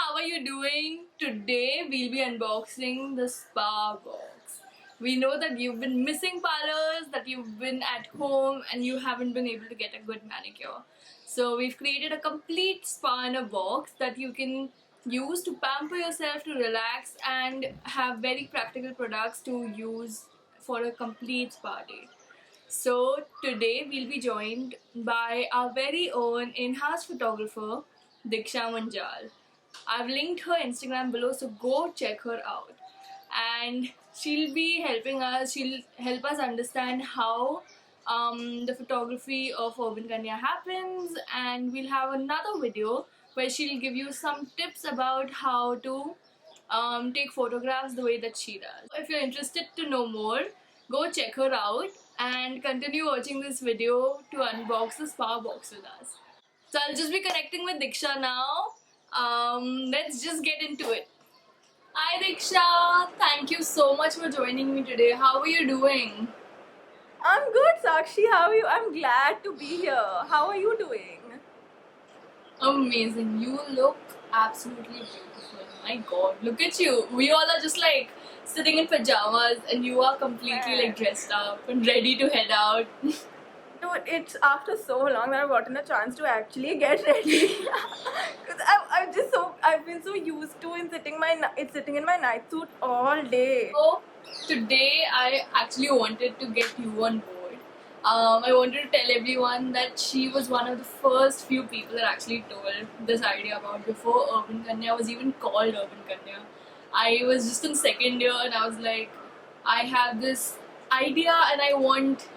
how are you doing? Today we'll be unboxing the spa box. We know that you've been missing parlors, that you've been at home and you haven't been able to get a good manicure. So we've created a complete spa in a box that you can use to pamper yourself, to relax, and have very practical products to use for a complete spa day. So today we'll be joined by our very own in-house photographer, Diksha Manjal. I've linked her Instagram below, so go check her out. And she'll be helping us. She'll help us understand how the photography of Urban Kanya happens, and we'll have another video where she'll give you some tips about how to take photographs the way that she does. If you're interested to know more, go check her out and continue watching this video to unbox the spa box with us. So I'll just be connecting with Diksha now. Let's just get into it. Hi Diksha, thank you so much for joining me today. How are you doing? I'm good, Sakshi. How are you? I'm glad to be here. How are you doing? Amazing. You look absolutely beautiful. My god, look at you. We all are just like sitting in pajamas and you are completely like dressed up and ready to head out. Dude, it's after so long that I've gotten a chance to actually get ready. Because I've been so used to sitting in my night suit all day. So today I actually wanted to get you on board. I wanted to tell everyone that she was one of the first few people that actually told this idea about before Urban Kanya was even called Urban Kanya. I was just in second year and I was like, I have this idea and I want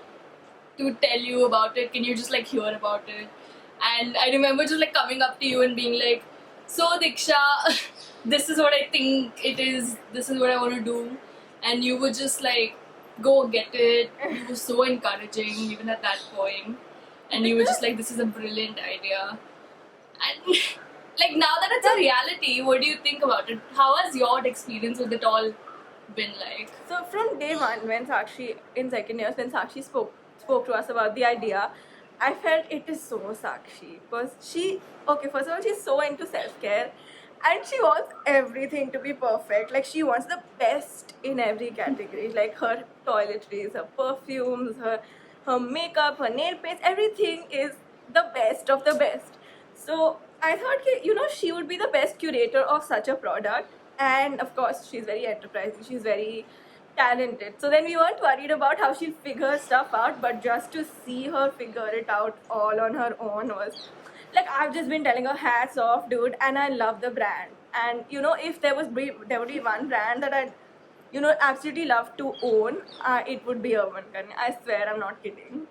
to tell you about it. Can you just like hear about it? And I remember just like coming up to you and being like, so Diksha, this is what I think it is, this is what I want to do. And you were just like, go get it. You were so encouraging even at that point. And you were just like, this is a brilliant idea. And like now that it's a reality, what do you think about it? How has your experience with it all been like? So from day one, when Sakshi in second year, when Sakshi spoke to us about the idea, I felt it is so Sakshi because first of all, she's so into self-care and she wants everything to be perfect. Like she wants the best in every category, like her toiletries, her perfumes, her makeup, her nail paints, everything is the best of the best. So I thought, she would be the best curator of such a product. And of course, she's very enterprising. She's very talented. So then we weren't worried about how she'll figure stuff out, but just to see her figure it out all on her own was like, I've just been telling her hats off, dude, and I love the brand. And if there would be one brand that I'd absolutely love to own, it would be Urban Kanya. I swear, I'm not kidding.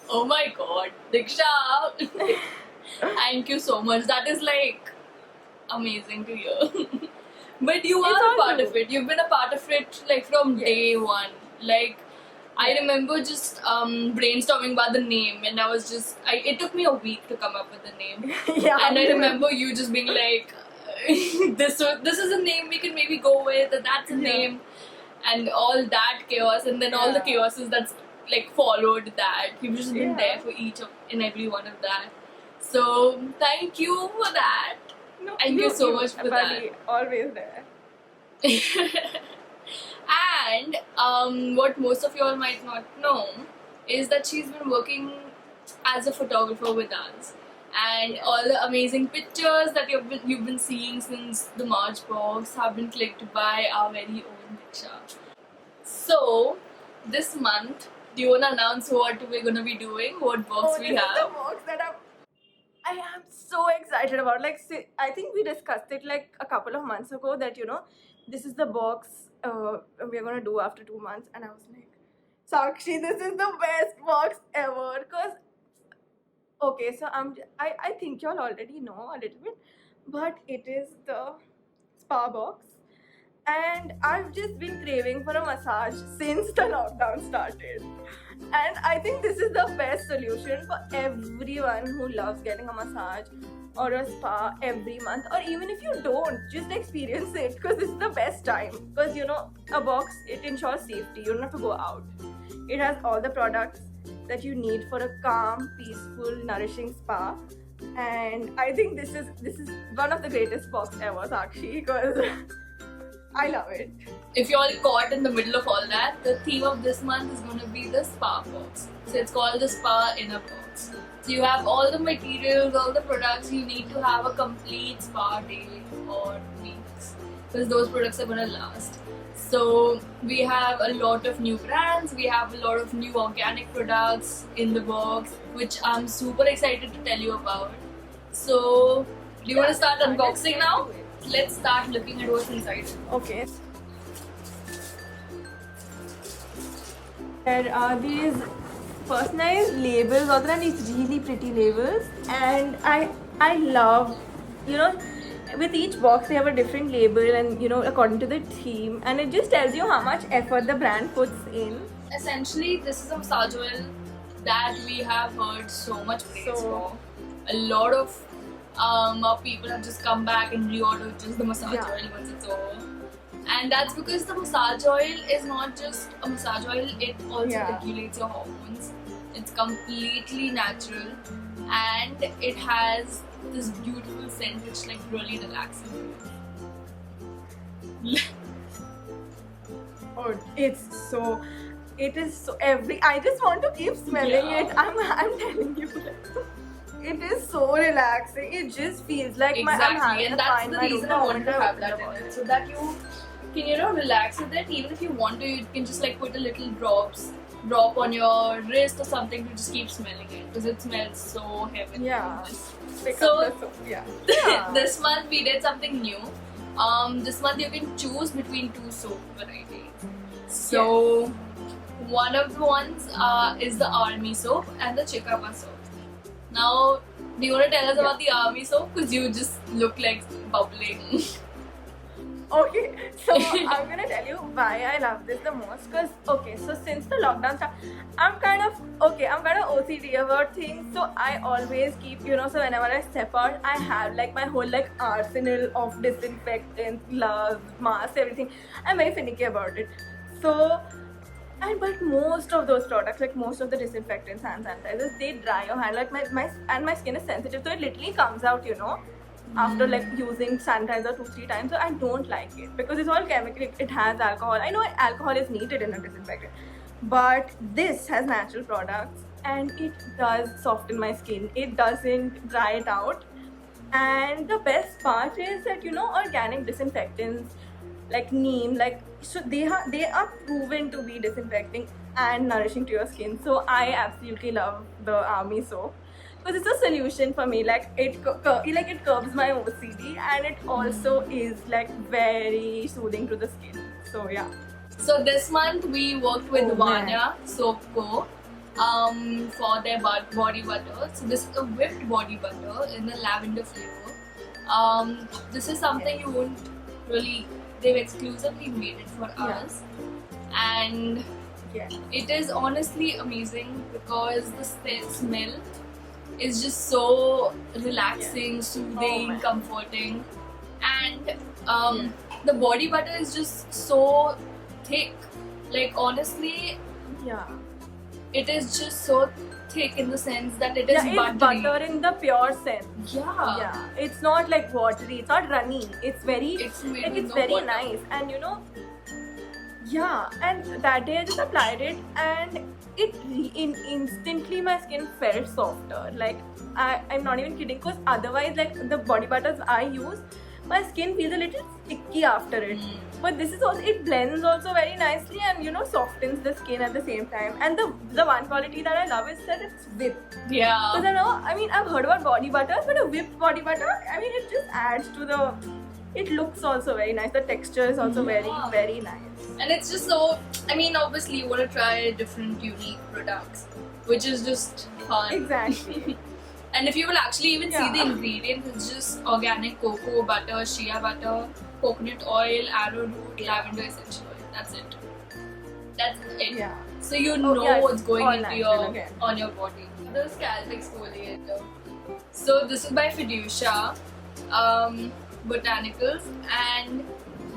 Oh my god, Diksha! Thank you so much. That is like amazing to hear. But you It's are a all part true. of it. You've been a part of it like from Yes. day one. Like I remember just brainstorming about the name, and I was just it took me a week to come up with the name. Yeah. And I remember you just being like, this is a name we can maybe go with, and that's a Yeah. name, and all that chaos, and then all the Yeah. chaoses that's like followed that. You've just been Yeah. there for each and every one of that. So thank you for that. No, Thank you so much for buddy, always there. And what most of y'all might not know is that she's been working as a photographer with us, and all the amazing pictures that you've been seeing since the March box have been clicked by our very own Diksha. So this month, do you wanna announce what we're gonna be doing? What box we This is have? the box that I am so excited about. Like, I think we discussed it like a couple of months ago that this is the box we're gonna do after 2 months, and I was like, Sakshi, this is the best box ever. Cause okay, so I think y'all already know a little bit, but it is the spa box, and I've just been craving for a massage since the lockdown started. And I think this is the best solution for everyone who loves getting a massage or a spa every month, or even if you don't, just experience it because this is the best time. Because a box, it ensures safety, you don't have to go out. It has all the products that you need for a calm, peaceful, nourishing spa and I think this is one of the greatest box ever, Sakshi, because I love it. If you're all caught in the middle of all that, the theme of this month is going to be the spa box. So it's called the spa inner box. So you have all the materials, all the products you need to have a complete spa day or weeks, because those products are going to last. So we have a lot of new brands, we have a lot of new organic products in the box, which I'm super excited to tell you about. So do you want to start unboxing now? Let's start looking at what's inside. Okay. There are these personalized labels, other than these really pretty labels, and I love, you know, with each box they have a different label, and you know, according to the theme, and it just tells you how much effort the brand puts in. Essentially, this is a massage oil that we have heard so much praise for. A lot of people have just come back and reordered just the massage oil once it's over. And that's because the massage oil is not just a massage oil, it also regulates your hormones. It's completely natural and it has this beautiful scent which like really relaxes you. Oh, it is so I just want to keep smelling it. I'm telling you. It is so relaxing. It just feels like I'm having and that's the reason I wanted to have that in it, so that you can relax with it. Even if you want to, you can just like put a little drop on your wrist or something to just keep smelling it, because it smells so heavenly. So this month we did something new. This month you can choose between two soap varieties. So one of the ones is the Army soap and the Chikapa soap. Now, do you want to tell us about the Army soap? Because you just look like bubbling. Okay, so I'm gonna tell you why I love this the most. Because so since the lockdown started, I'm kind of OCD about things. So I always keep, so whenever I step out, I have like my whole like arsenal of disinfectants, gloves, masks, everything. I'm very finicky about it. So. But most of those products, like most of the disinfectants, hand sanitizers, they dry your hand. Like my skin is sensitive, so it literally comes out, after like using sanitizer 2-3 times. So I don't like it because it's all chemical. It has alcohol. I know alcohol is needed in a disinfectant, but this has natural products and it does soften my skin. It doesn't dry it out. And the best part is that organic disinfectants like neem, so they are proven to be disinfecting and nourishing to your skin. So I absolutely love the Army soap because it's a solution for me. Like it curbs my OCD and it also is like very soothing to the skin. So yeah. So this month we worked with Vanya Soap Co. For their body butter. So this is a whipped body butter in the lavender flavor. This is something you won't really. They've exclusively made it for us, and it is honestly amazing because the smell is just so relaxing, soothing, comforting, and the body butter is just so thick. Like honestly, it is just so thick in the sense that it is it's butter in the pure sense. Yeah. It's not like watery. It's not runny. It's very very nice. And and that day I just applied it and instantly my skin felt softer. Like I'm not even kidding, because otherwise like the body butters I use, my skin feels a little sticky after it. But this is also, it blends also very nicely and softens the skin at the same time. And the one quality that I love is that it's whipped. Yeah. Because I've heard about body butters, but a whipped body butter, it just adds to it looks also very nice. The texture is also very, very nice. And it's just so, obviously you want to try different unique products, which is just fun. Exactly. And if you will actually even see the ingredients, it's just organic cocoa butter, shea butter, coconut oil, arrowroot, lavender essential oil. That's it. That's it. Yeah. So you know what's going into on your body. The scalp exfoliator. So this is by Fiducia Botanicals, and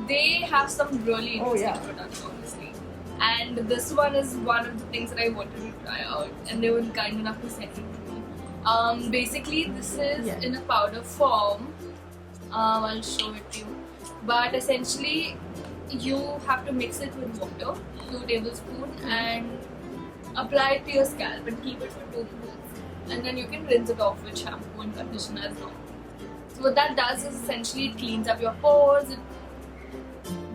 they have some really interesting products, honestly. And this one is one of the things that I wanted to try out, and they were kind enough to send it to me. Basically, this is Yeah. in a powder form. I'll show it to you. But essentially, you have to mix it with water, 2 tablespoons, and apply it to your scalp and keep it for 2 minutes. And then you can rinse it off with shampoo and conditioner as normal. So what that does is essentially it cleans up your pores. It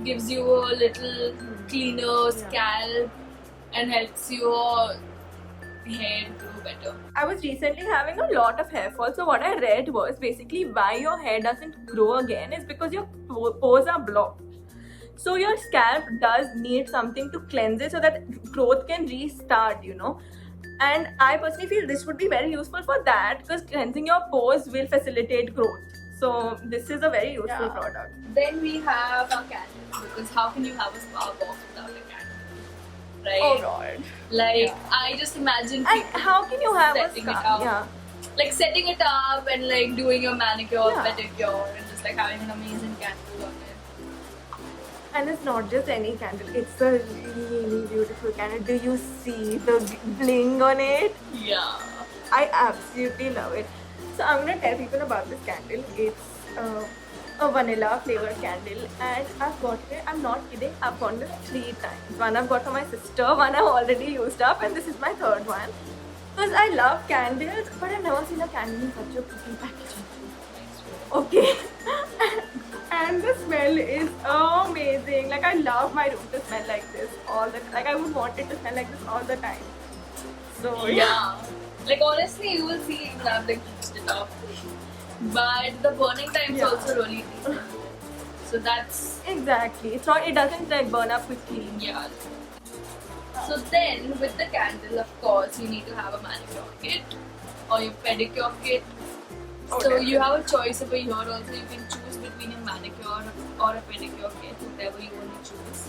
gives you a little cleaner scalp and helps your hair grow better. I was recently having a lot of hair fall. So what I read was basically why your hair doesn't grow again is because your pores are blocked. So your scalp does need something to cleanse it so that growth can restart, you know. And I personally feel this would be very useful for that because cleansing your pores will facilitate growth. So this is a very useful product. Then we have a candle, because how can you have a spa box without a candle? Right? Oh god. Like, I just imagine And people how can you have a setting it scarf? up. Yeah. Like setting it up and like doing your manicure, Yeah. pedicure, and just like having an amazing candle on it. And it's not just any candle, it's a really beautiful candle. Do you see the bling on it? Yeah. I absolutely love it. So I'm gonna tell people about this candle. It's a vanilla flavored candle, and I've got it. I'm not kidding. I've gotten it 3 times. One I've got for my sister, one I've already used up, and this is my 3rd one. Because I love candles, but I've never seen a candle in such a pretty packaging. Okay. And the smell is amazing. Like I love my room to smell like this all the like I would want it to smell like this all the time. So Yeah. Like honestly, you will see you have like mixed it up. But the burning time is Yeah. also really decent. So that's Exactly. It's not. It doesn't like burn up quickly. yeah. So then with the candle, of course, you need to have a manicure kit or your pedicure kit. Oh, So definitely. you have a choice over here also. You can choose between a manicure or a pedicure kit, whatever you want to choose.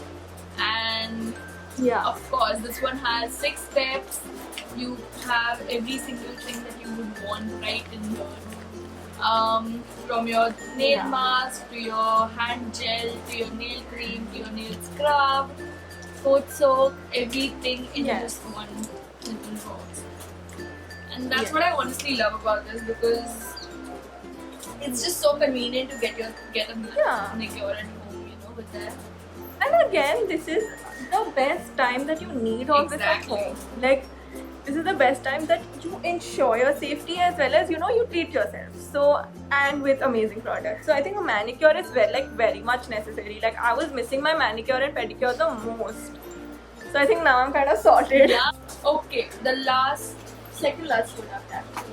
And Yeah. of course, this one has 6 steps. You have every single thing that you would want right in here. From your nail Yeah. mask to your hand gel to your nail cream to your nail scrub, foot soak, everything in Yes. just one little box. And that's Yes. what I honestly love about this, because it's just so convenient to get a Yeah. manicure at home, you know, with that. And again, this is the best time that you need all this at Exactly. home. Like, this is the best time that you ensure your safety as well as, you know, you treat yourself. So, and with amazing products. So I think a manicure is very much necessary. Like I was missing my manicure and pedicure the most. So I think now I'm kind of sorted. Yeah. Okay, the second last product actually.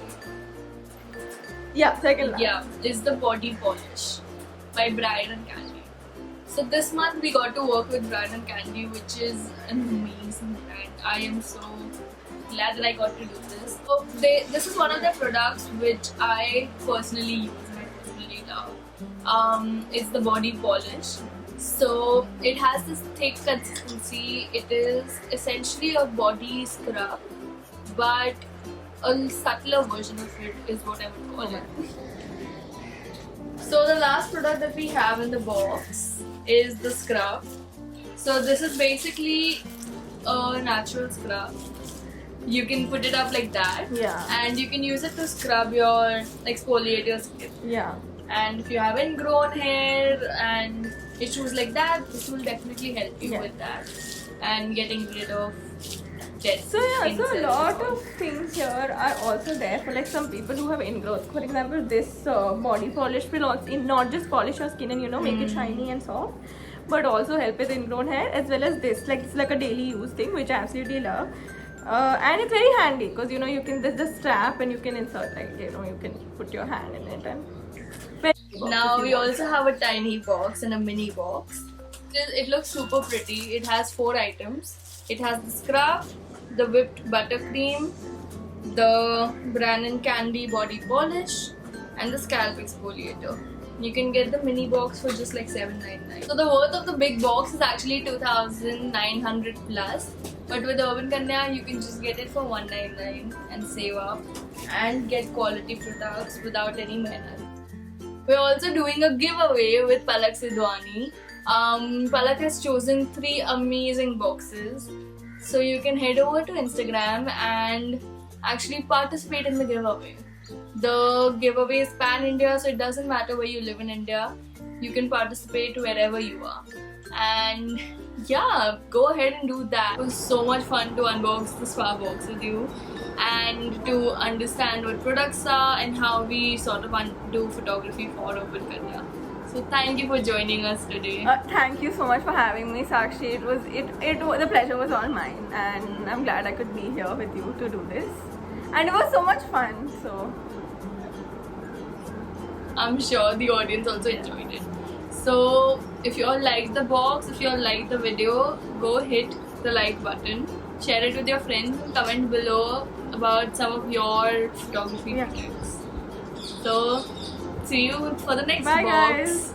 Yeah, second last. Yeah, is the body polish by Bryan and Candy. So this month we got to work with Bryan and Candy, which is an amazing brand. I am so glad that I got to do this. So this is one of their products which I personally use and I personally love. It's the body polish. So it has this thick consistency. It is essentially a body scrub, but a subtler version of it is what I would call it. So the last product that we have in the box is the scrub. So this is basically a natural scrub. You can put it up like that, Yeah. and you can use it to scrub your, exfoliate your skin. Yeah. And if you have ingrown hair and issues like that, this will definitely help you Yeah. with that and getting rid of dead So yeah, skin so a cells. lot of things here are also there for like some people who have ingrowth. For example, this body polish will also not just polish your skin and, you know, make it shiny and soft, but also help with ingrown hair, as well as this. Like it's like a daily use thing, which I absolutely love. And it's very handy because, you know, you can, there's the strap and you can insert, like, you know, you can put your hand in it and Now we also have a tiny box and a mini box. It looks super pretty. It has 4 items. It has the scrub, the whipped buttercream, the Bryan and Candy body polish, and the scalp exfoliator. You can get the mini box for just like $7.99. So the worth of the big box is actually 2,900 plus. But with Urban Kanya, you can just get it for $199 and save up and get quality products without any mehnat. We're also doing a giveaway with Palak Sidwani. Palak has chosen 3 amazing boxes. So you can head over to Instagram and actually participate in the giveaway. The giveaway is pan India, so it doesn't matter where you live in India. You can participate wherever you are. And yeah, go ahead and do that. It was so much fun to unbox the Spa box with you and to understand what products are and how we sort of do photography for Open Kanya. So thank you for joining us today. Thank you so much for having me, Sakshi. The pleasure was all mine, and I'm glad I could be here with you to do this. And it was so much fun. So I'm sure the audience also enjoyed it. So if you all liked the box, if you all liked the video, go hit the like button, share it with your friends, and comment below about some of your photography projects. So see you for the next bye, box. guys.